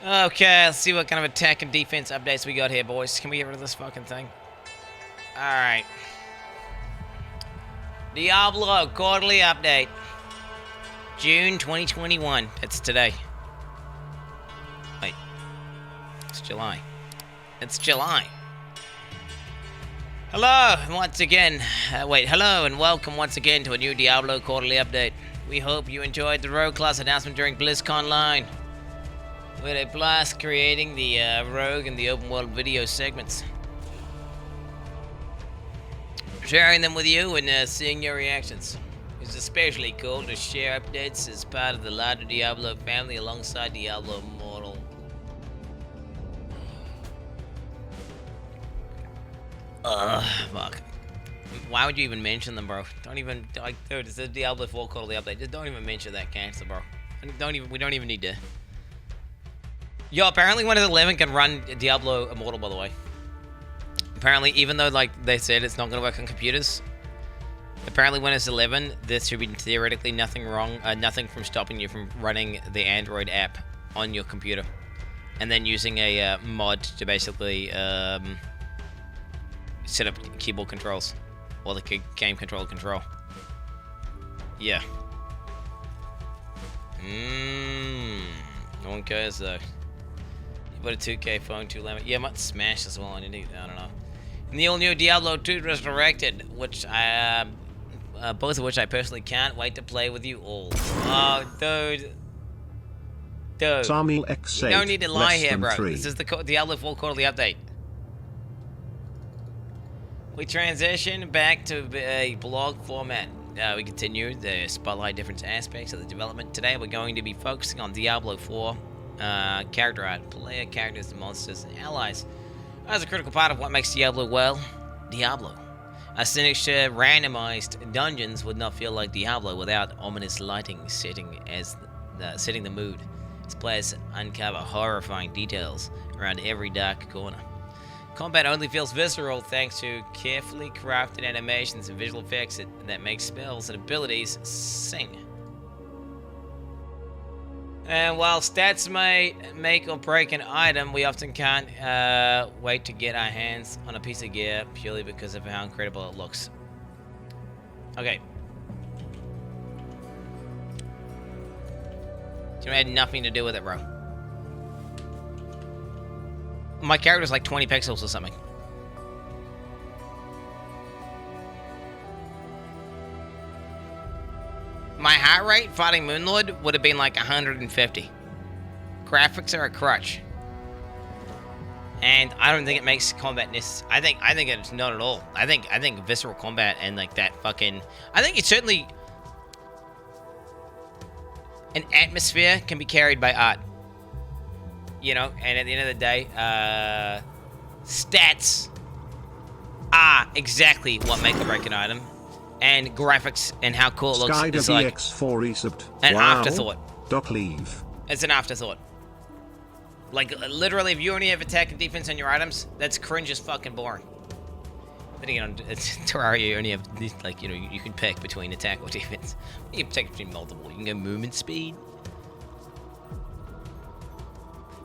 Okay, let's see what kind of attack and defense updates we got here, boys. Can we get rid of this fucking thing? Alright. Diablo quarterly update. June 2021. That's today. Wait. It's July. It's July. Hello, once again. Hello and welcome once again to a new Diablo quarterly update. We hope you enjoyed the Rogue class announcement during BlizzCon Line. We had a blast creating the Rogue and the open world video segments. Sharing them with you and seeing your reactions. It's especially cool to share updates as part of the larger Diablo family alongside Diablo Immortal. Fuck. Why would you even mention them, bro? Don't even, like, dude, it's a Diablo 4 quarterly update. Just don't even mention that cancer, bro. We don't even need to. Yo, apparently Windows 11 can run Diablo Immortal, by the way. Apparently, even though, like, they said it's not going to work on computers, apparently Windows 11, there should be theoretically nothing wrong, nothing from stopping you from running the Android app on your computer. And then using a mod to basically set up keyboard controls. Or the game control. Yeah. No one cares, though. But a 2K phone, 2 lemon. Yeah, I might smash as well. I don't know. And the all-new Diablo 2 Resurrected, which I, both of which I personally can't wait to play with you all. Oh, dude. Samil X8, you don't need to lie here, bro. 3. This is the Diablo 4 quarterly update. We transition back to a blog format. We continue the spotlight different aspects of the development. Today we're going to be focusing on Diablo 4 character art, player characters, monsters, and allies. As a critical part of what makes Diablo well, Diablo. A signature randomized dungeons would not feel like Diablo without ominous lighting setting the mood. As players uncover horrifying details around every dark corner. Combat only feels visceral thanks to carefully crafted animations and visual effects that make spells and abilities sing. And while stats may make or break an item, we often can't wait to get our hands on a piece of gear purely because of how incredible it looks. Okay. It had nothing to do with it, bro. My character's like 20 pixels or something. My heart rate fighting Moonlord would have been like 150. Graphics are a crutch. And I don't think it makes combat necessary. I think it's not at all. I think visceral combat and like that fucking, I think it's certainly an atmosphere can be carried by art. You know, and at the end of the day, stats are exactly what make or break an item. And graphics and how cool it looks is like an afterthought. Doc leave. It's an afterthought. Like, literally, if you only have attack and defense on your items, that's cringe as fucking boring. Then again, it's Terraria, you only have, these, like, you know, you can pick between attack or defense. You can pick between multiple. You can go movement speed.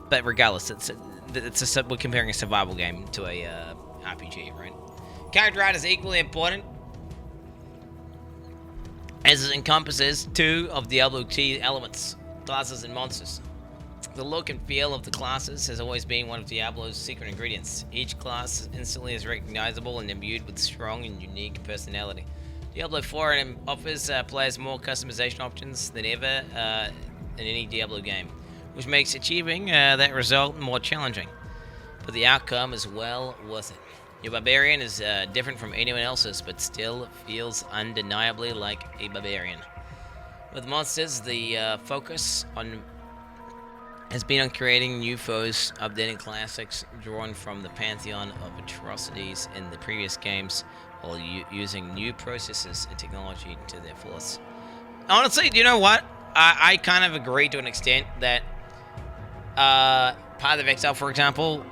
But regardless, we're comparing a survival game to a RPG, right? Character art is equally important, as it encompasses two of Diablo key elements, classes and monsters. The look and feel of the classes has always been one of Diablo's secret ingredients. Each class instantly is recognizable and imbued with strong and unique personality. Diablo 4 offers players more customization options than ever in any Diablo game, which makes achieving that result more challenging. But the outcome is well worth it. Your barbarian is different from anyone else's, but still feels undeniably like a barbarian. With monsters, the focus has been on creating new foes, updating classics drawn from the pantheon of atrocities in the previous games, while using new processes and technology to their fullest. Honestly, you know what? I kind of agree to an extent that Path of Exile, for example,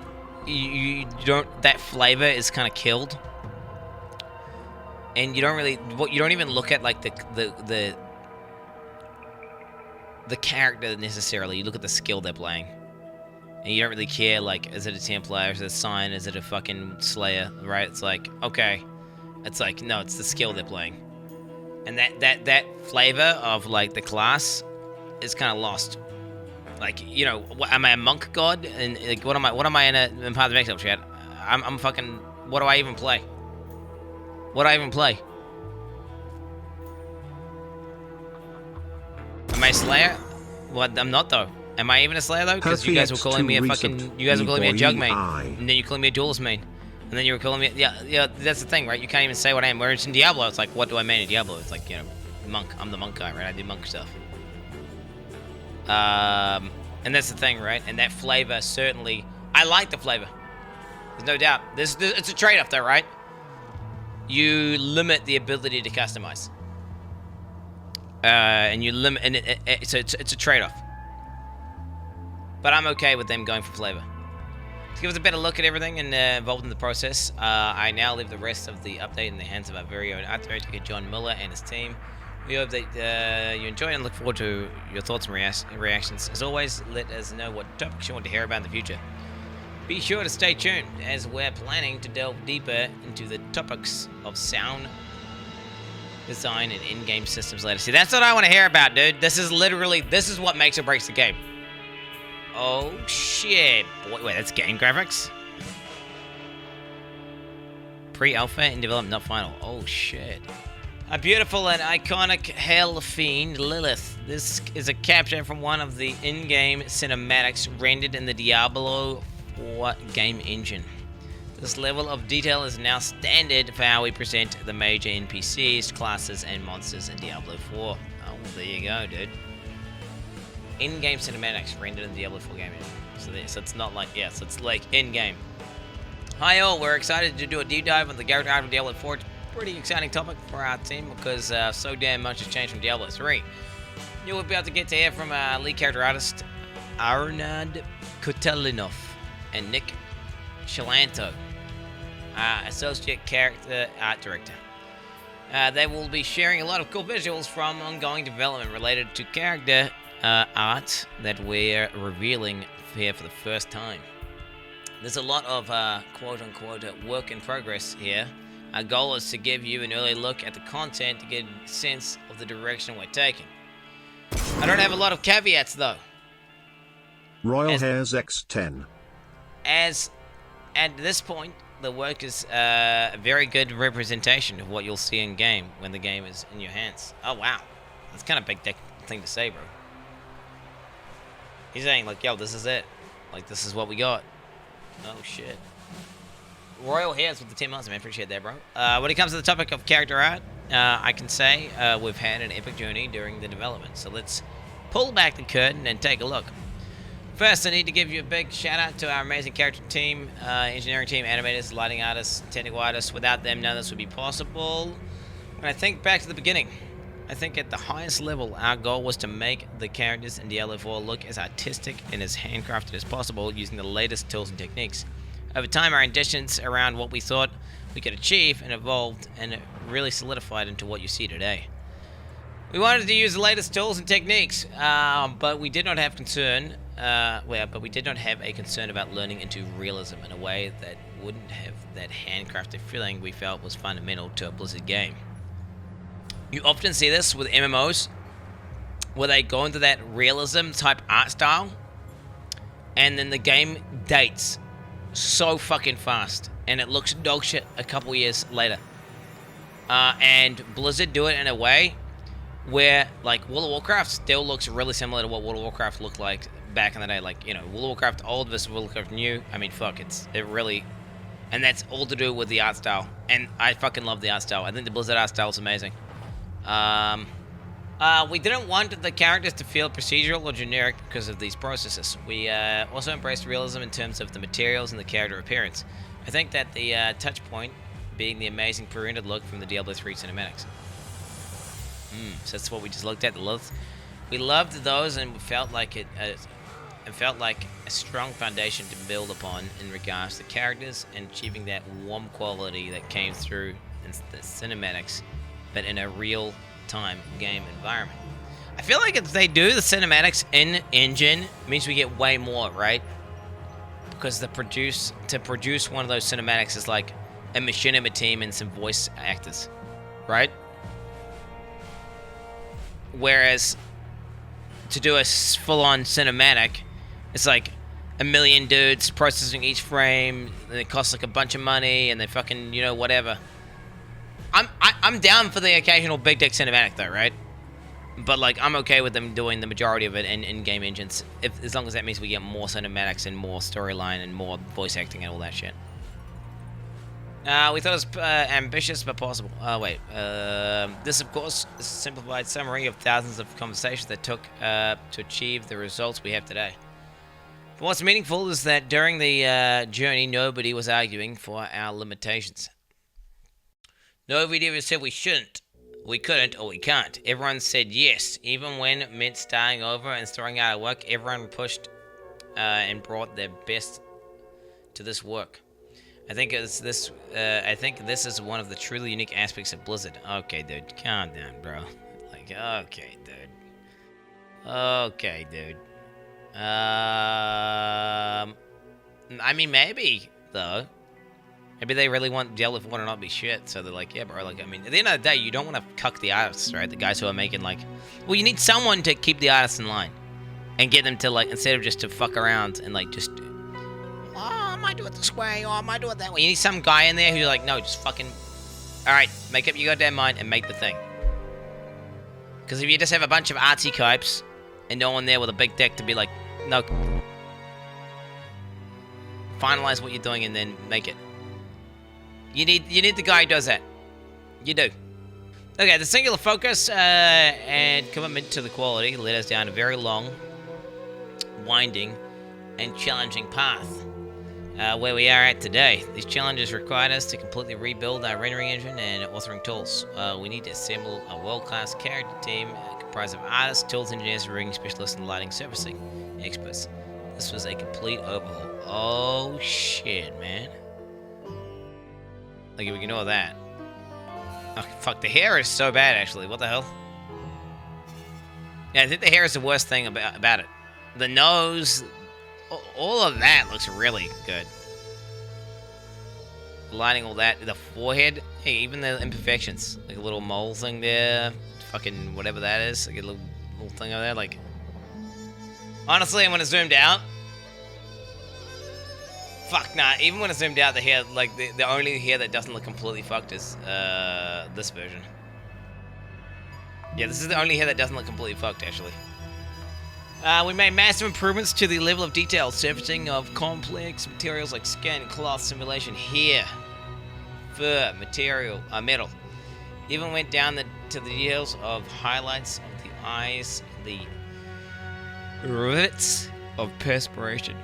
you don't, that flavor is kind of killed, and you don't even look at like the character necessarily. You look at the skill they're playing. And you don't really care, like, is it a Templar, is it a Sign, is it a fucking Slayer, right? It's like, okay. It's like, no, it's the skill they're playing. And that flavor of, like, the class is kind of lost. Like, you know, am I a monk god? And, like, what am I in Path of Exile, chat? I'm fucking, what do I even play? What do I even play? Am I a Slayer? Well, I'm not, though. Am I even a Slayer, though? Because you guys were calling me a fucking... You guys were calling me a Jug main. And then you calling me a Duelist main. And then you were calling me... Yeah, that's the thing, right? You can't even say what I am. Whereas in Diablo, it's like, what do I main in Diablo? It's like, you know, monk. I'm the monk guy, right? I do monk stuff. And that's the thing, right? And that flavor, certainly... I like the flavor. There's no doubt. It's a trade-off, though, right? You limit the ability to customize. And you limit... And it's a trade-off. But I'm okay with them going for flavor. To give us a better look at everything and involved in the process, I now leave the rest of the update in the hands of our very own art director, John Miller, and his team. We hope that you enjoy and look forward to your thoughts and reactions. As always, let us know what topics you want to hear about in the future. Be sure to stay tuned, as we're planning to delve deeper into the topics of sound design and in-game systems later. See, that's what I want to hear about, dude. This is what makes or breaks the game. Oh, shit. Boy, wait, that's game graphics? Pre-alpha in development, not final. Oh, shit. A beautiful and iconic Hell Fiend, Lilith. This is a capture from one of the in-game cinematics rendered in the Diablo 4 game engine. This level of detail is now standard for how we present the major NPCs, classes, and monsters in Diablo 4. Oh, there you go, dude. In-game cinematics rendered in the Diablo 4 game engine. So it's not like, yeah, so it's like in-game. Hi all, we're excited to do a deep dive on the character art of Diablo 4. It's a pretty exciting topic for our team because so damn much has changed from Diablo 3. You will be able to get to hear from lead character artist Arnad Kotelinov and Nick Shalanto, associate character art director. They will be sharing a lot of cool visuals from ongoing development related to character art that we're revealing here for the first time. There's a lot of quote-unquote work in progress here. Our goal is to give you an early look at the content to get a sense of the direction we're taking. I don't have a lot of caveats though. Royal Hairs X10. As at this point, the work is a very good representation of what you'll see in game when the game is in your hands. Oh wow, that's kind of a big thing to say, bro. He's saying like, yo, this is it. Like, this is what we got. Oh shit. Royal Hairs with the 10 months, man. Appreciate that, bro. When it comes to the topic of character art, I can say we've had an epic journey during the development. So let's pull back the curtain and take a look. First, I need to give you a big shout out to our amazing character team, engineering team, animators, lighting artists, technical artists. Without them, none of this would be possible. When I think back to the beginning, I think at the highest level, our goal was to make the characters in Diablo 4 look as artistic and as handcrafted as possible using the latest tools and techniques. Over time, our intentions around what we thought we could achieve and evolved, and it really solidified into what you see today. We wanted to use the latest tools and techniques, but we did not have concern. But we did not have a concern about learning into realism in a way that wouldn't have that handcrafted feeling we felt was fundamental to a Blizzard game. You often see this with MMOs, where they go into that realism type art style, and then the game dates so fucking fast, and it looks dog shit a couple years later. And Blizzard do it in a way where, like, World of Warcraft still looks really similar to what World of Warcraft looked like back in the day. Like, you know, World of Warcraft old versus World of Warcraft new. I mean, fuck, it really... And that's all to do with the art style. And I fucking love the art style. I think the Blizzard art style is amazing. We didn't want the characters to feel procedural or generic because of these processes. We also embraced realism in terms of the materials and the character appearance. I think that the touch point being the amazing pre-rendered look from the Diablo 3 cinematics. So that's what we just looked at. We loved those, and we felt like it felt like a strong foundation to build upon in regards to characters and achieving that warm quality that came through in the cinematics, but in a real-time game environment. I feel like if they do the cinematics in engine, it means we get way more, right? because to produce one of those cinematics is like a machinima team and some voice actors, right? Whereas to do a full-on cinematic, it's like a million dudes processing each frame, and it costs like a bunch of money, and they fucking, you know, whatever. I'm down for the occasional big dick cinematic though, right? But like, I'm okay with them doing the majority of it in in-game engines, as long as that means we get more cinematics and more storyline and more voice acting and all that shit. We thought it was ambitious but possible. This, of course, is a simplified summary of thousands of conversations that took to achieve the results we have today. But what's meaningful is that during the journey, nobody was arguing for our limitations. Nobody ever said we shouldn't, we couldn't, or we can't. Everyone said yes, even when it meant starting over and throwing out work. Everyone pushed and brought their best to this work. I think this is one of the truly unique aspects of Blizzard. Okay, dude, calm down, bro. Like, okay, dude. Okay, dude. I mean, maybe though. Maybe they really want Diablo 4 to not be shit, so they're like, yeah, bro. Like, I mean, at the end of the day, you don't want to cuck the artists, right? The guys who are making like, well, you need someone to keep the artists in line and get them to like, instead of just to fuck around and like just. Oh, I might do it this way, or I might do it that way. You need some guy in there who's like, no, just fucking... Alright, make up your goddamn mind and make the thing. Because if you just have a bunch of artsy copes and no one there with a big dick to be like, no. Finalize what you're doing and then make it. You need the guy who does that. You do. Okay, the singular focus and commitment to the quality led us down a very long, winding, and challenging path. Where we are at today. These challenges required us to completely rebuild our rendering engine and authoring tools. We need to assemble a world-class character team comprised of artists, tools engineers, rigging specialists, and lighting servicing experts. This was a complete overhaul. Oh shit, man. Like, if we can know that. Oh, fuck, the hair is so bad, actually. What the hell? Yeah, I think the hair is the worst thing about it. The nose... all of that looks really good. Lighting all that, the forehead, hey, even the imperfections, like a little mole thing there, fucking whatever that is, like a little thing over there, like. Honestly, when it's zoomed out, fuck nah. Even when it's zoomed out, the hair, like the only hair that doesn't look completely fucked is this version. Yeah, this is the only hair that doesn't look completely fucked, actually. We made massive improvements to the level of detail, surfacing of complex materials like skin, cloth, simulation, hair, fur, metal. Even went down to the details of highlights of the eyes, the rivets of perspiration.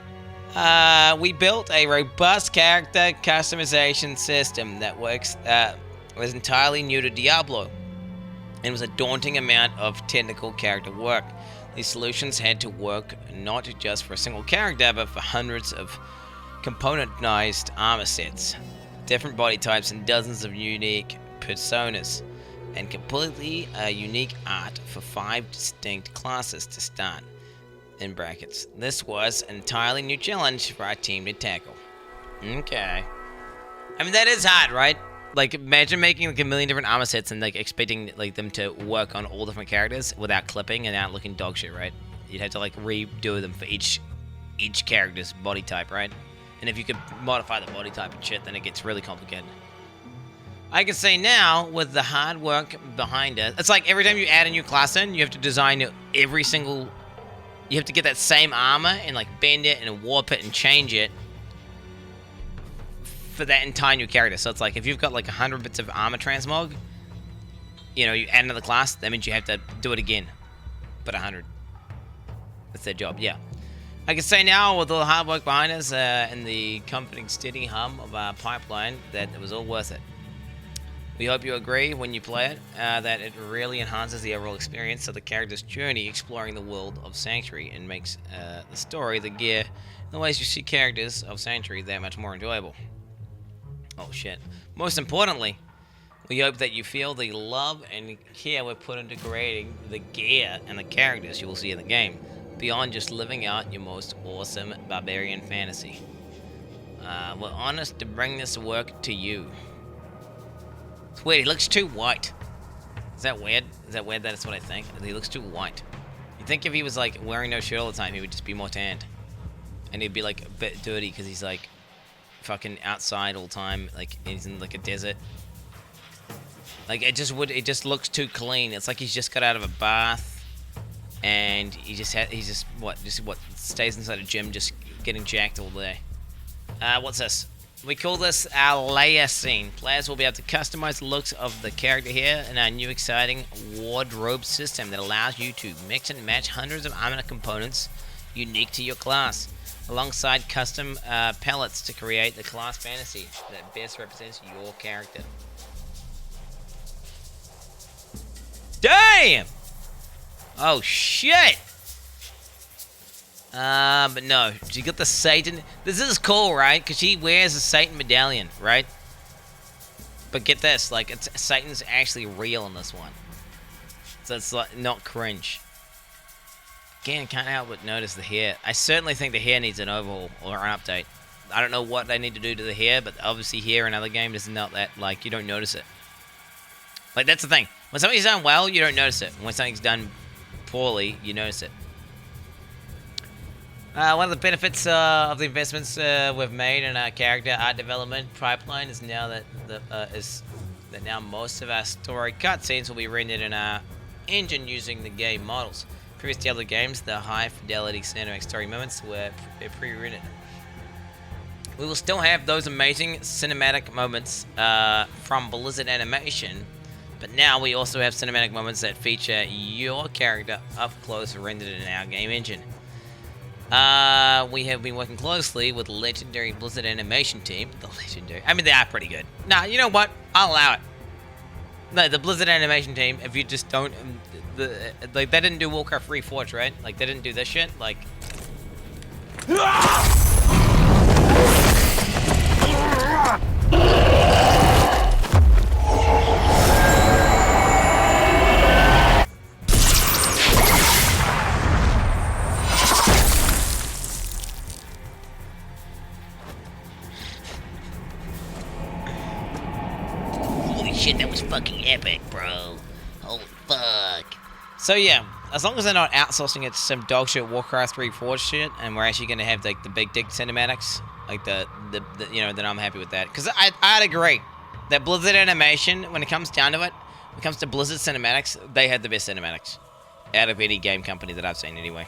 We built a robust character customization system that was entirely new to Diablo, and was a daunting amount of technical character work. These solutions had to work not just for a single character, but for hundreds of componentized armor sets, different body types, and dozens of unique personas, and completely unique art for 5 distinct classes to start. In brackets. This was an entirely new challenge for our team to tackle. Okay. I mean, that is hard, right? Like, imagine making like a million different armor sets and like expecting like them to work on all different characters without clipping and out looking dog shit, right? You'd have to like redo them for each character's body type, right? And if you could modify the body type and shit, then it gets really complicated. I can say now, with the hard work behind it, it's like every time you add a new class in, you have to design every single... You have to get that same armor and like bend it and warp it and change it for that entire new character. So it's like if you've got like 100 bits of armor transmog, you know, you add another class, that means you have to do it again, but 100. That's their job, yeah. I can say now, with all the hard work behind us and the comforting steady hum of our pipeline, that it was all worth it. We hope you agree when you play it, that it really enhances the overall experience of the character's journey exploring the world of Sanctuary and makes the story, the gear, and the ways you see characters of Sanctuary that much more enjoyable. Oh shit. Most importantly, we hope that you feel the love and care we put into creating the gear and the characters you will see in the game, beyond just living out your most awesome barbarian fantasy. We're honest to bring this work to you. It's weird, he looks too white. Is that weird? Is that weird? That's what I think. He looks too white. You'd think if he was like wearing no shirt all the time, he would just be more tanned. And he'd be like a bit dirty because he's like fucking outside all the time. Like he's in like a desert. Like it just looks too clean. It's like he's just got out of a bath. And he just stays inside a gym just getting jacked all day. What's this? We call this our layer scene. Players will be able to customize the looks of the character here in our new exciting wardrobe system that allows you to mix and match hundreds of armor components unique to your class, alongside custom palettes to create the class fantasy that best represents your character. Damn! Oh shit! But no, she got the Satan. This is cool, right? Because she wears a Satan medallion, right? But get this, like, Satan's actually real in this one. So it's like not cringe. Again, can't help but notice the hair. I certainly think the hair needs an overhaul or an update. I don't know what they need to do to the hair, but obviously hair in other games is not that, like, you don't notice it. Like, that's the thing. When something's done well, you don't notice it. When something's done poorly, you notice it. One of the benefits of the investments we've made in our character art development pipeline is now that now most of our story cutscenes will be rendered in our engine using the game models. Previous Diablo games, the high fidelity cinematic story moments were pre-rendered. We will still have those amazing cinematic moments from Blizzard Animation, but now we also have cinematic moments that feature your character up close rendered in our game engine. We have been working closely with the legendary Blizzard Animation team. I mean, they are pretty good. Nah, you know what? I'll allow it. No, the Blizzard Animation team, if you just don't... like, they didn't do Warcraft Reforged, right? Like, they didn't do this shit? Like... Shit, that was fucking epic, bro. Holy fuck. So yeah, as long as they're not outsourcing it to some dog shit Warcraft 3 Forge shit, and we're actually gonna have like the big dick cinematics, like the you know, then I'm happy with that. Cause I'd agree that Blizzard Animation, when it comes down to it, when it comes to Blizzard cinematics, they had the best cinematics out of any game company that I've seen anyway.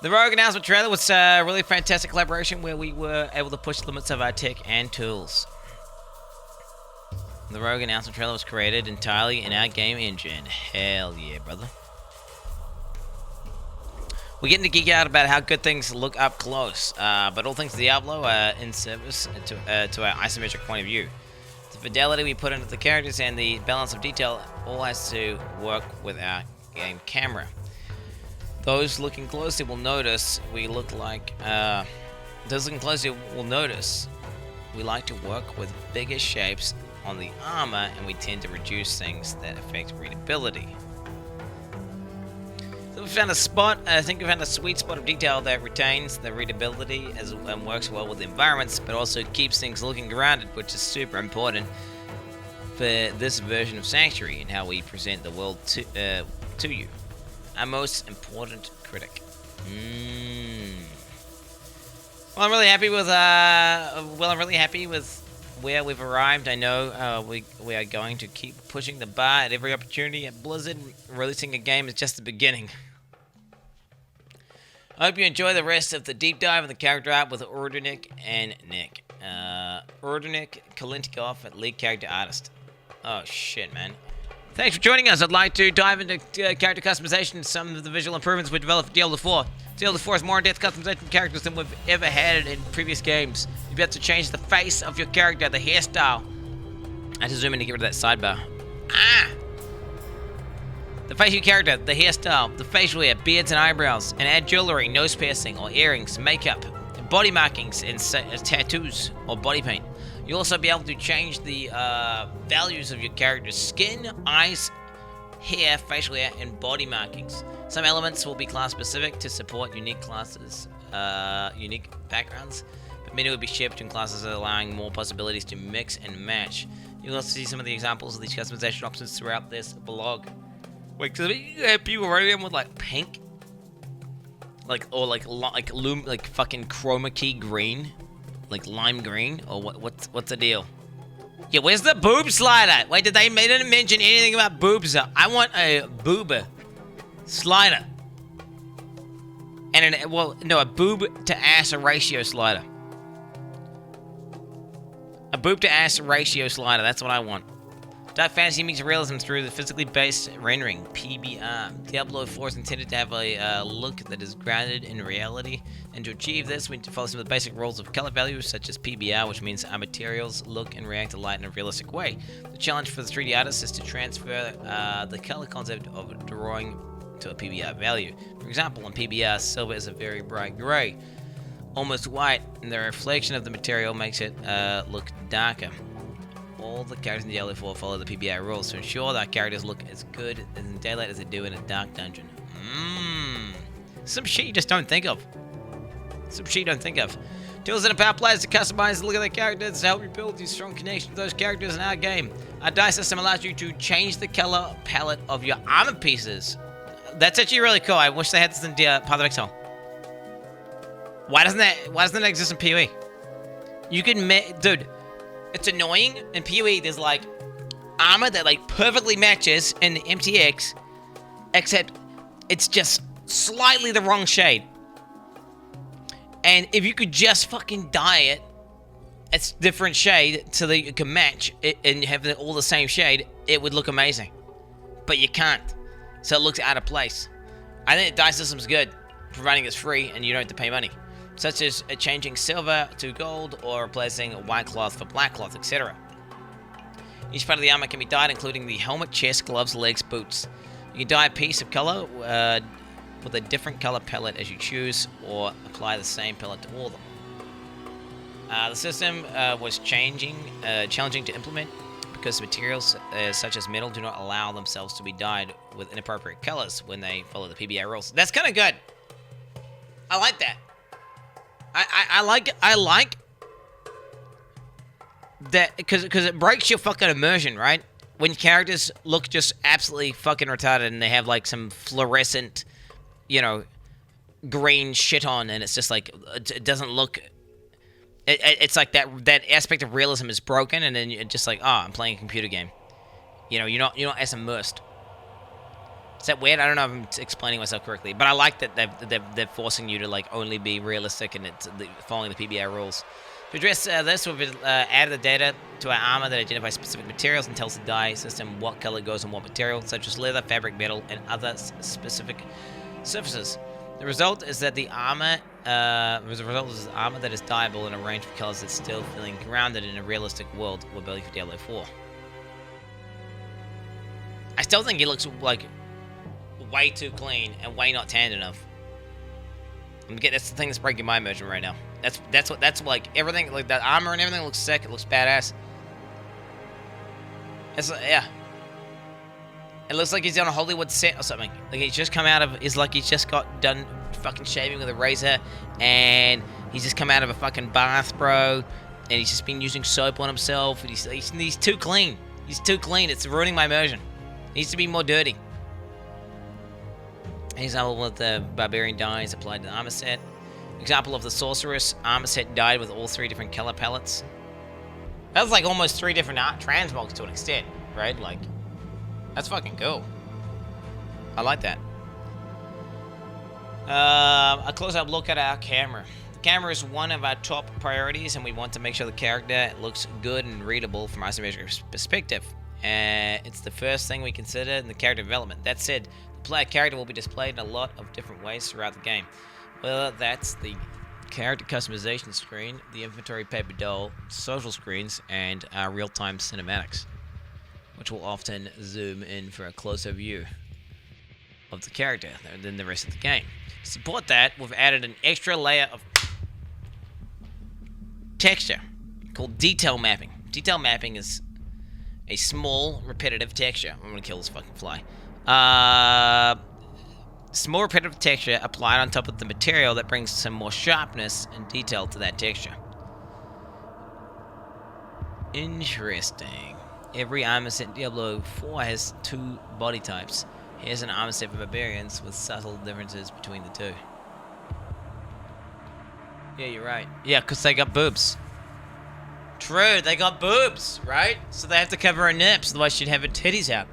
The Rogue announcement trailer was a really fantastic collaboration where we were able to push the limits of our tech and tools. The Rogue announcement trailer was created entirely in our game engine. Hell yeah, brother. We're getting to geek out about how good things look up close, but all things Diablo are in service to our isometric point of view. The fidelity we put into the characters and the balance of detail all has to work with our game camera. Those looking closely will notice we look like... those looking closely will notice we like to work with bigger shapes on the armor, and we tend to reduce things that affect readability. So we found a spot, I think we found a sweet spot of detail that retains the readability and works well with the environments, but also keeps things looking grounded, which is super important for this version of Sanctuary and how we present the world to you. Our most important critic. Well, I'm really happy with where we've arrived. I know we are going to keep pushing the bar at every opportunity at Blizzard. Releasing a game is just the beginning. I hope you enjoy the rest of the deep dive of the character art with Raydynn and Nick. Raydynn Kalintikov, lead character artist. Oh shit, man. Thanks for joining us. I'd like to dive into character customization and some of the visual improvements we developed for Diablo 4. Diablo 4 has more in-depth customization characters than we've ever had in previous games. You'll be able to change the face of your character, the hairstyle. I had to zoom in to get rid of that sidebar. The face of your character, the hairstyle, the facial hair, beards and eyebrows, and add jewelry, nose piercing, or earrings, makeup, body markings, and tattoos, or body paint. You'll also be able to change the values of your character's skin, eyes, hair, facial hair, and body markings. Some elements will be class specific to support unique classes, unique backgrounds, but Many will be shipped in classes allowing more possibilities to mix and match. You'll also see some of the examples of these customization options throughout this vlog. Wait, because you have people running them with like pink, like fucking chroma key green, like lime green, or what's the deal? Yeah, where's the boob slider? Wait, they didn't mention anything about boobs? I want a boob slider. And a boob to ass ratio slider. A boob to ass ratio slider, that's what I want. Dark Fantasy meets realism through the physically based rendering, PBR. Diablo 4 is intended to have a look that is grounded in reality, and to achieve this, we need to follow some of the basic rules of color value, such as PBR, which means our materials look and react to light in a realistic way. The challenge for the 3D artist is to transfer the color concept of drawing to a PBR value. For example, on PBR, silver is a very bright gray, almost white, and the reflection of the material makes it look darker. All the characters in Diablo 4 follow the PBR rules to ensure that characters look as good in daylight as they do in a dark dungeon. Some shit you just don't think of. Tools that empower players to customize the look of their characters to help you build these strong connections with those characters in our game. Our dye system allows you to change the color palette of your armor pieces. That's actually really cool. I wish they had this in Path of Exile. Why doesn't that exist in PoE? You can dude. It's annoying. In PoE, there's like armor that like perfectly matches in the MTX, except it's just slightly the wrong shade. And if you could just fucking dye it, it's different shade so that you can match it and have it all the same shade, it would look amazing. But you can't, so it looks out of place. I think the dye system's good, providing it's free and you don't have to pay money, such as changing silver to gold or replacing white cloth for black cloth, etc. Each part of the armor can be dyed, including the helmet, chest, gloves, legs, boots. You can dye a piece of color with a different color palette as you choose, or apply the same palette to all of them. The system was challenging to implement because materials such as metal do not allow themselves to be dyed with inappropriate colors when they follow the PBR rules. That's kind of good. I like that. I like that because it breaks your fucking immersion, right? When characters look just absolutely fucking retarded and they have like some fluorescent, green shit on, and it's just like it doesn't look. It's like that aspect of realism is broken, and then you're just like, oh, I'm playing a computer game. You're not as immersed. Is that weird? I don't know if I'm explaining myself correctly, but I like that they're forcing you to like only be realistic and it's following the PBR rules. To address this, we've added the data to our armor that identifies specific materials and tells the dye system what color goes on what material, such as leather, fabric, metal, and other specific surfaces. The result is that the armor that is dyeable in a range of colors that's still feeling grounded in a realistic world we're building for Diablo 4. I still think he looks like way too clean and way not tanned enough. That's the thing that's breaking my immersion right now. That's like everything, like that armor and everything looks sick. It looks badass. Yeah. It looks like he's on a Hollywood set or something. Like he's just come out of. It's like he's just got done fucking shaving with a razor, and he's just come out of a fucking bath, bro. And he's just been using soap on himself. And he's too clean. He's too clean. It's ruining my immersion. He needs to be more dirty. Example with the barbarian dyes applied to the armor set. Example of the sorceress armor set dyed with all 3 different color palettes. That's like almost 3 different transmogs to an extent, right? Like, that's fucking cool. I like that. A close-up look at our camera. The camera is one of our top priorities, and we want to make sure the character looks good and readable from our isometric perspective. It's the first thing we consider in the character development. That said, the player character will be displayed in a lot of different ways throughout the game. Whether that's the character customization screen, the inventory paper doll, social screens, and our real-time cinematics, which will often zoom in for a closer view of the character than the rest of the game. To support that, we've added an extra layer of texture called detail mapping. Detail mapping is a small, repetitive texture. I'm gonna kill this fucking fly. Small, repetitive texture applied on top of the material that brings some more sharpness and detail to that texture. Interesting. Every armor set in Diablo 4 has 2 body types. Here's an armor set for barbarians with subtle differences between the two. Yeah, you're right. Yeah, because they got boobs. True, they got boobs, right? So they have to cover her nips, otherwise she'd have her titties out.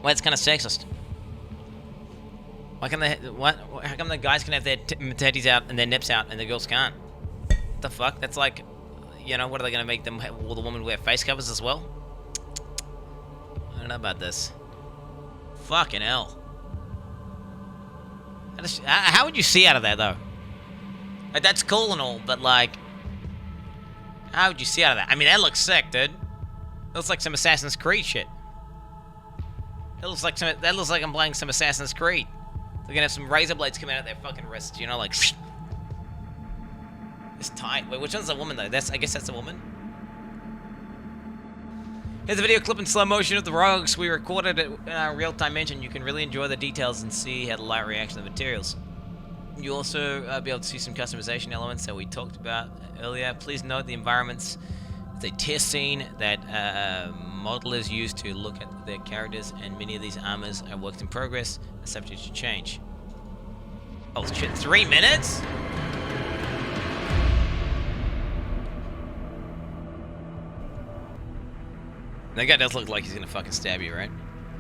Well, it's kind of sexist. Why can they? What? How come the guys can have their titties out and their nips out, and the girls can't? What the fuck? That's like, you know, what are they gonna make them? Will the woman wear face covers as well? I don't know about this. Fucking hell. How would you see out of that though? Like, that's cool and all, but like, how would you see out of that? I mean, that looks sick, dude. That looks like some Assassin's Creed shit. That looks like I'm playing some Assassin's Creed. They're gonna have some razor blades coming out of their fucking wrists, you know, like. It's tight. Wait, which one's a woman though? I guess that's a woman. Here's a video clip in slow motion of the rogues. We recorded it in our real-time engine. You can really enjoy the details and see how the light reaction of the materials. You'll also be able to see some customization elements that we talked about earlier. Please note the environments. It's a test scene that modelers use to look at their characters, and many of these armors are works in progress and subject to change. Oh shit, 3 minutes? That guy does look like he's gonna fucking stab you, right?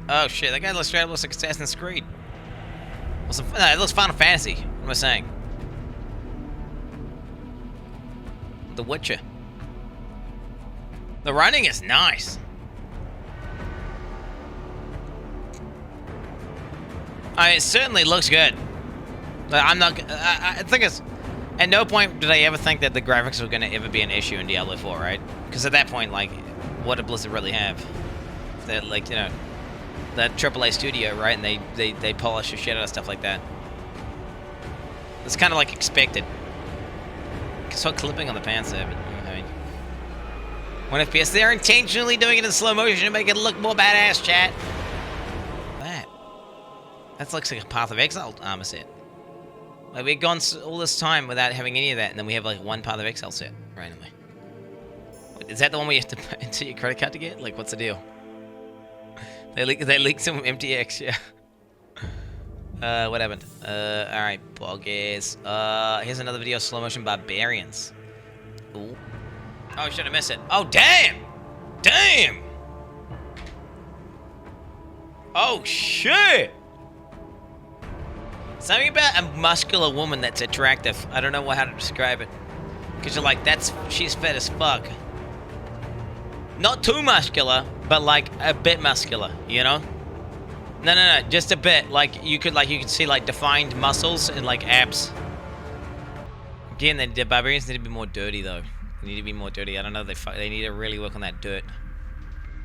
Oh shit, that guy looks straight up looks like Assassin's Creed. No, it looks Final Fantasy. What am I saying? The Witcher. The running is nice. It certainly looks good. But I'm not. I think it's. At no point did I ever think that the graphics were going to ever be an issue in Diablo 4, right? Because at that point, like, what did Blizzard really have? They're like, you know, that AAA studio, right? And they polish the shit out of stuff like that. It's kind of like expected. I saw clipping on the pants there, but I mean, 1 FPS. They're intentionally doing it in slow motion to make it look more badass, chat. That looks like a Path of Exile armor set. Like, we've gone all this time without having any of that, and then we have like one Path of Exile set randomly. Is that the one we have to put into your credit card to get? Like, what's the deal? They leaked some MTX, yeah. What happened? Alright, boggers. Here's another video of slow motion barbarians. Ooh. Oh, I should have missed it. Oh, damn! Damn! Oh, shit! Something about a muscular woman that's attractive. I don't know how to describe it. Because you're like, she's fat as fuck. Not too muscular, but like a bit muscular, you know? No, just a bit. Like you could see like defined muscles and like abs. Again, the barbarians need to be more dirty though. They need to be more dirty. I don't know. They need to really work on that dirt.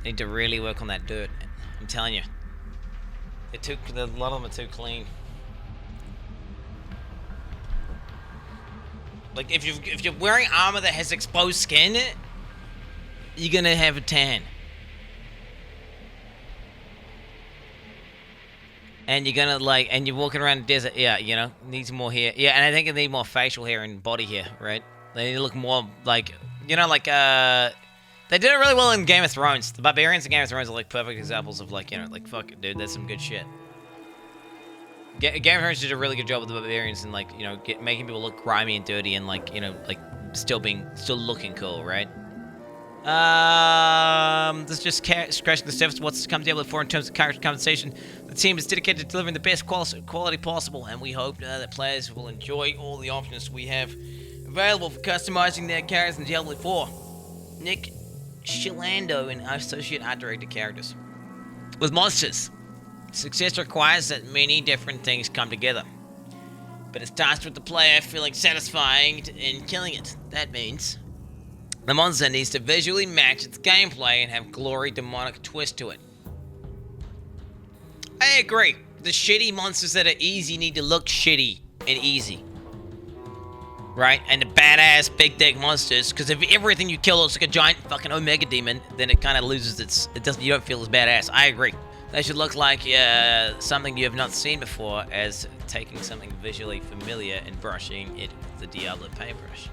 They need to really work on that dirt. I'm telling you. A lot of them are too clean. Like if you're wearing armor that has exposed skin, you're gonna have a tan. And you're gonna and you're walking around the desert, yeah, you know, needs more hair. Yeah, and I think it needs more facial hair and body hair, right? They need to look more like, you know, like, they did it really well in Game of Thrones. The barbarians in Game of Thrones are like perfect examples of like, you know, like, fuck it, dude, that's some good shit. Game of Thrones did a really good job with the barbarians and like, you know, making people look grimy and dirty and like, you know, like still looking cool, right? This is just scratching the surface of what's to come to Diablo 4 in terms of character compensation. The team is dedicated to delivering the best quality possible, and we hope that players will enjoy all the options we have available for customizing their characters in Diablo 4. Nick Shilando and Associate Art Director characters. With monsters, success requires that many different things come together. But it starts with the player feeling satisfied in killing it. That means the monster needs to visually match its gameplay and have glory demonic twist to it. I agree. The shitty monsters that are easy need to look shitty and easy. Right? And the badass big dick monsters, because if everything you kill looks like a giant fucking Omega demon, then it kind of loses you don't feel as badass. I agree. They should look like something you have not seen before, as taking something visually familiar and brushing it with the Diablo paintbrush.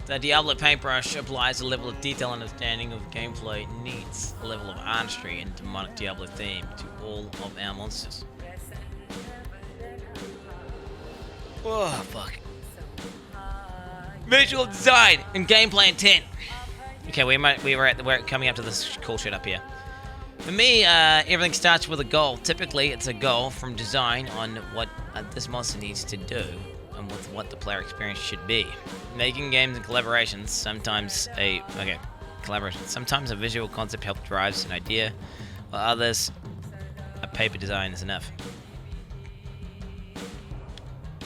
The Diablo paintbrush applies a level of detail understanding of gameplay needs, a level of artistry and demonic Diablo theme to all of our monsters. Oh, fuck. Visual design and gameplay intent. Okay, we're coming up to this cool shit up here. For me, everything starts with a goal. Typically, it's a goal from design on what this monster needs to do and with what the player experience should be. Making games and collaborations, sometimes a visual concept helps drives an idea, while others, a paper design is enough.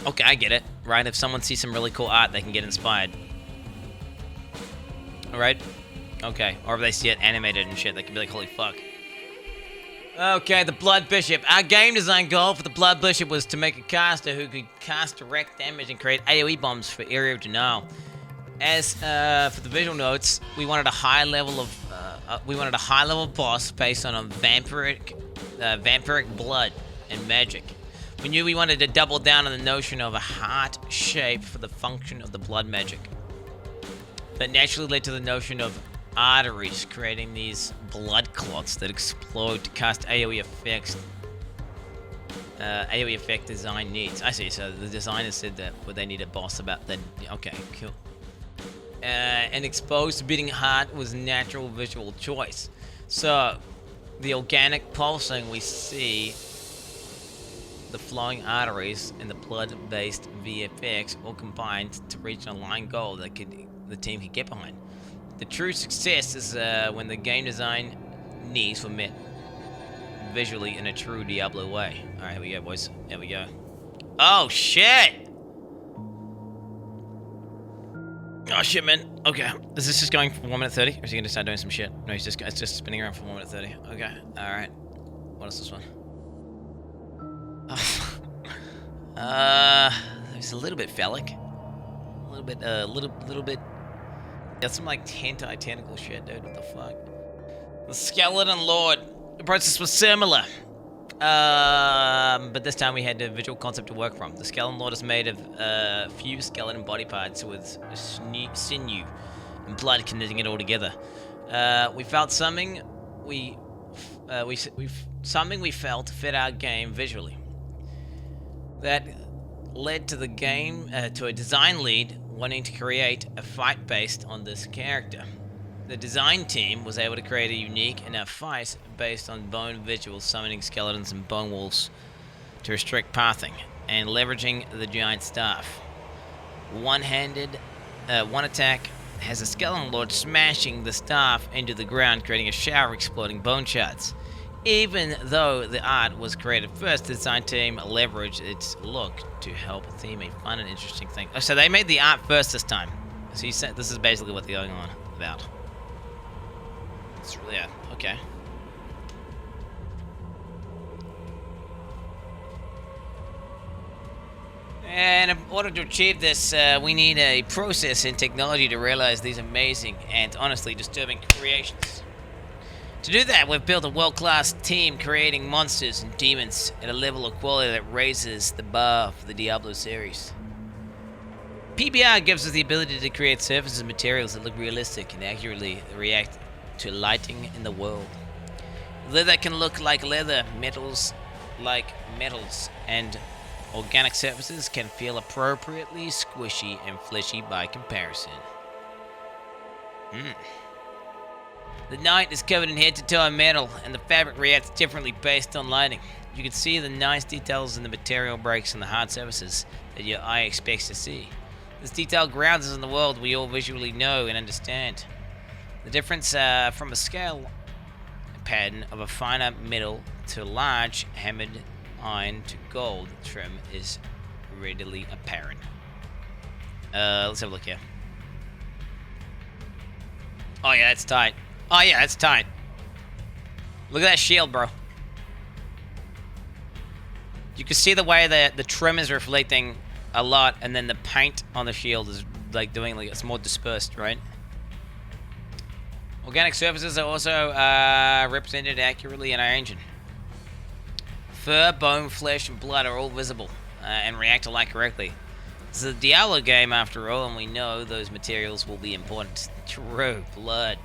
Okay, I get it, right? If someone sees some really cool art, they can get inspired. Alright? Okay, or if they see it animated and shit, they can be like, holy fuck. Okay, the Blood Bishop. Our game design goal for the Blood Bishop was to make a caster who could cast direct damage and create AoE bombs for area of denial. As for the visual notes, we wanted a high level boss based on a vampiric blood and magic. We knew we wanted to double down on the notion of a heart shape for the function of the blood magic. That naturally led to the notion of arteries, creating these blood clots that explode to cast AoE effects. AoE effect design needs. I see. So the designer said that they need a boss about that. Okay, cool. An exposed beating heart was natural visual choice. So the organic pulsing we see, the flowing arteries, and the blood-based VFX all combined to reach an aligned goal that the team could get behind. The true success is when the game design needs were met visually in a true Diablo way. Alright, here we go, boys. Here we go. Oh, shit! Oh, shit, man. Okay. Is this just going for 1 minute 30? Or is he gonna start doing some shit? No, it's just spinning around for 1 minute 30. Okay. Alright. What is this one? Oh. It's a little bit phallic. A little bit. Got some like tentacle shit, dude. What the fuck? The Skeleton Lord. The process was similar, but this time we had a visual concept to work from. The Skeleton Lord is made of a few skeleton body parts with sinew and blood connecting it all together. We felt something we felt fit our game visually. That led to the game to a design lead wanting to create a fight based on this character. The design team was able to create a unique enough fight based on bone visuals summoning skeletons and bone wolves to restrict pathing and leveraging the giant staff. One attack has a Skeleton Lord smashing the staff into the ground, creating a shower of exploding bone shards. Even though the art was created first, the design team leveraged its look to help theme a fun and interesting thing. Oh, so they made the art first this time. So you said this is basically what they're going on about. It's really, yeah, okay. And in order to achieve this, we need a process and technology to realize these amazing and honestly disturbing creations. To do that, we've built a world-class team creating monsters and demons at a level of quality that raises the bar for the Diablo series. PBR gives us the ability to create surfaces and materials that look realistic and accurately react to lighting in the world. Leather can look like leather, metals like metals, and organic surfaces can feel appropriately squishy and fleshy by comparison. The knight is covered in head to toe in metal, and the fabric reacts differently based on lighting. You can see the nice details in the material breaks and the hard surfaces that your eye expects to see. This detail grounds us in the world we all visually know and understand. The difference from a scale pattern of a finer metal to large hammered iron to gold trim is readily apparent. Let's have a look here. Oh yeah, that's tight. Oh yeah, that's tight. Look at that shield, bro. You can see the way the trim is reflecting a lot, and then the paint on the shield is like doing like it's more dispersed, right? Organic surfaces are also represented accurately in our engine. Fur, bone, flesh, and blood are all visible and react alike correctly. It's a Diablo game after all, and we know those materials will be important. True blood.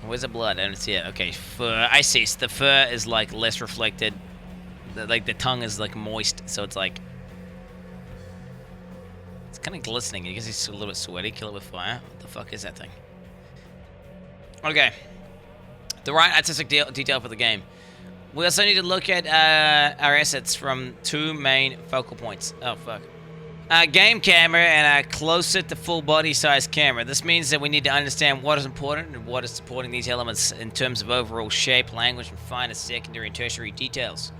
Where's the blood? I don't see it. Okay, fur. I see. So the fur is like less reflected. Like the tongue is like moist, so it's like it's kind of glistening. You can see it's a little bit sweaty. Kill it with fire. What the fuck is that thing? Okay. The right artistic detail for the game. We also need to look at our assets from two main focal points. Oh fuck. Game camera and a closer to full body size camera. This means that we need to understand what is important and what is supporting these elements in terms of overall shape, language, and finer secondary and tertiary details.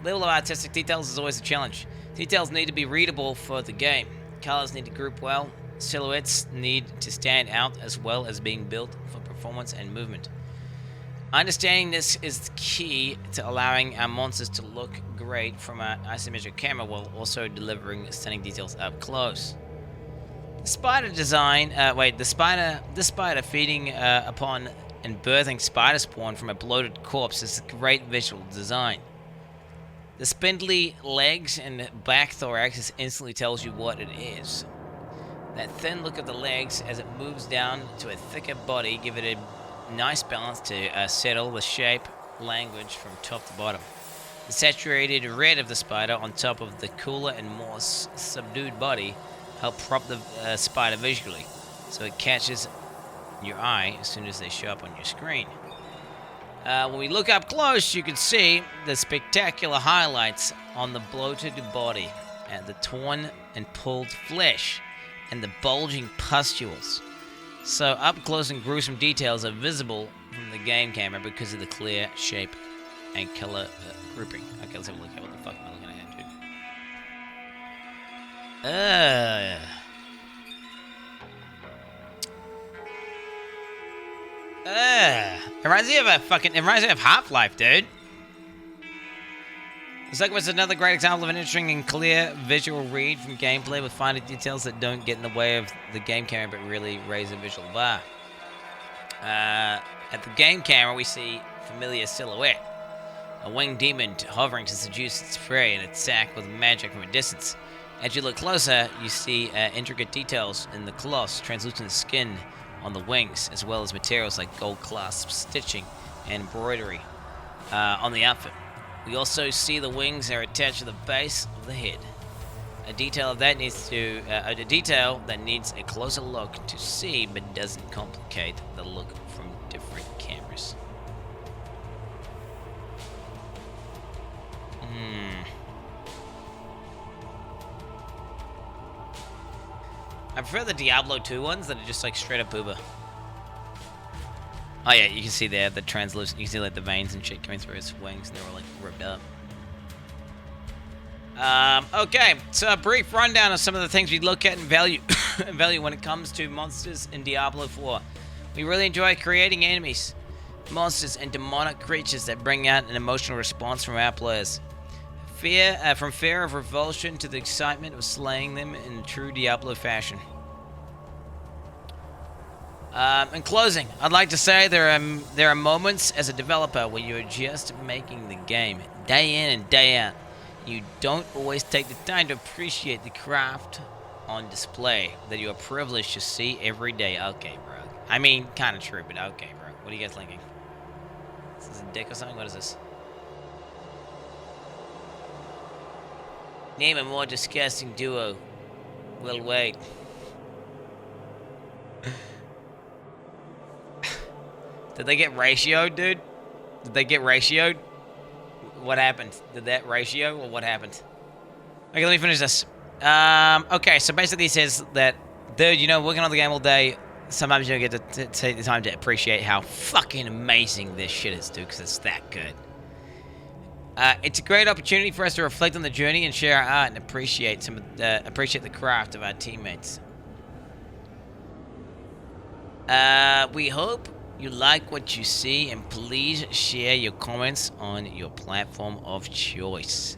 Level of artistic details is always a challenge. Details need to be readable for the game. Colors need to group well. Silhouettes need to stand out as well as being built for performance and movement. Understanding this is the key to allowing our monsters to look great from an isometric camera while also delivering stunning details up close. The spider design, this spider feeding upon and birthing spider spawn from a bloated corpse is a great visual design. The spindly legs and back thorax instantly tells you what it is. That thin look of the legs as it moves down to a thicker body give it a nice balance to settle the shape, language from top to bottom. The saturated red of the spider on top of the cooler and more subdued body help prop the spider visually, so it catches your eye as soon as they show up on your screen. When we look up close, you can see the spectacular highlights on the bloated body, and the torn and pulled flesh, and the bulging pustules. So up close and gruesome details are visible from the game camera because of the clear shape and color grouping. Okay, let's have a look at what the fuck am I looking at, dude? It reminds me of Half-Life, dude. This like was another great example of an interesting and clear visual read from gameplay with finer details that don't get in the way of the game camera but really raise the visual bar. At the game camera we see familiar silhouette. A winged demon hovering to seduce its prey and attack with magic from a distance. As you look closer, you see intricate details in the cloths, translucent skin on the wings, as well as materials like gold clasps, stitching, and embroidery on the outfit. We also see the wings are attached to the base of the head. A detail that needs a closer look to see, but doesn't complicate the look from different cameras. I prefer the Diablo 2 ones that are just like straight up booba. Oh yeah, you can see there the translucent. You can see like the veins and shit coming through his wings. They were like ripped up. Okay, so a brief rundown of some of the things we look at and value when it comes to monsters in Diablo 4. We really enjoy creating enemies, monsters, and demonic creatures that bring out an emotional response from our players. From fear of revulsion to the excitement of slaying them in true Diablo fashion. In closing, I'd like to say there are moments as a developer where you're just making the game day in and day out. You don't always take the time to appreciate the craft on display that you are privileged to see every day. Okay, bro. I mean, kind of true, but okay, bro. What are you guys thinking? Is this a dick or something? What is this? Name a more disgusting duo. We'll wait. Did they get ratioed, dude? Did they get ratioed? What happened? Did that ratio or what happened? Okay, let me finish this. Okay, so basically it says that, dude, you know, working on the game all day, sometimes you don't get to take the time to appreciate how fucking amazing this shit is, dude, because it's that good. It's a great opportunity for us to reflect on the journey and share our art and appreciate the craft of our teammates. We hope you like what you see, and please share your comments on your platform of choice.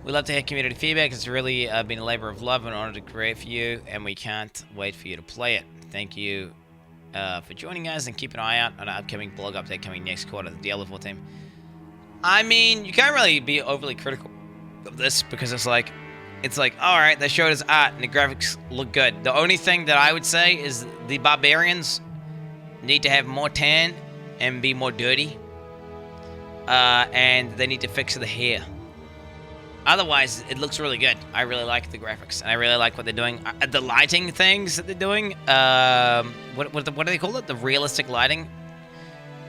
We love to hear community feedback. It's really been a labor of love and an honor to create for you, and we can't wait for you to play it. Thank you for joining us, and keep an eye out on our upcoming blog update coming next quarter. The Diablo 4 team. I mean, you can't really be overly critical of this because it's like, all right, they showed us art and the graphics look good. The only thing that I would say is the barbarians need to have more tan and be more dirty, and they need to fix the hair. Otherwise, it looks really good. I really like the graphics, and I really like what they're doing. The lighting things that they're doing, what do they call it? The realistic lighting,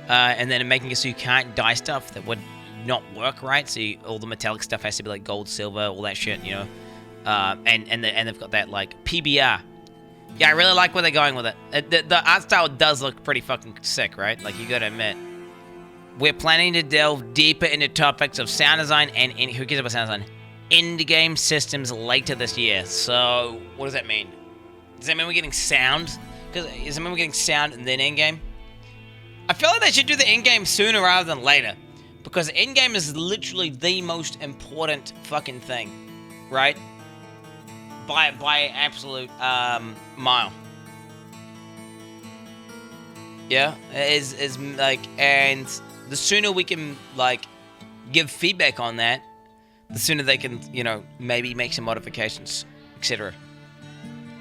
and then making it so you can't dye stuff that would not work right. So all the metallic stuff has to be like gold, silver, all that shit, you know. And they've got that like PBR. Yeah, I really like where they're going with it. The art style does look pretty fucking sick, right? Like, you gotta admit. We're planning to delve deeper into topics of sound design and who cares about sound design? In-game systems later this year. So, what does that mean? Does that mean we're getting sound? Does that mean we're getting sound and then in-game? I feel like they should do the in-game sooner rather than later. Because in-game is literally the most important fucking thing. Right? By absolute mile. Yeah? Is like, and the sooner we can, like, give feedback on that, the sooner they can, you know, maybe make some modifications, etc.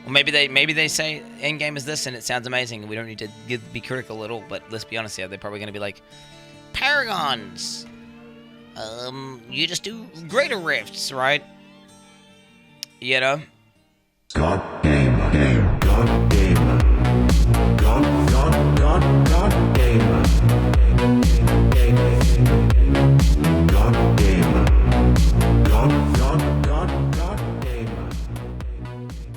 Or maybe they say endgame is this and it sounds amazing and we don't need to be critical at all, but let's be honest here, they're probably going to be like, Paragons! You just do greater rifts, right? You know? God.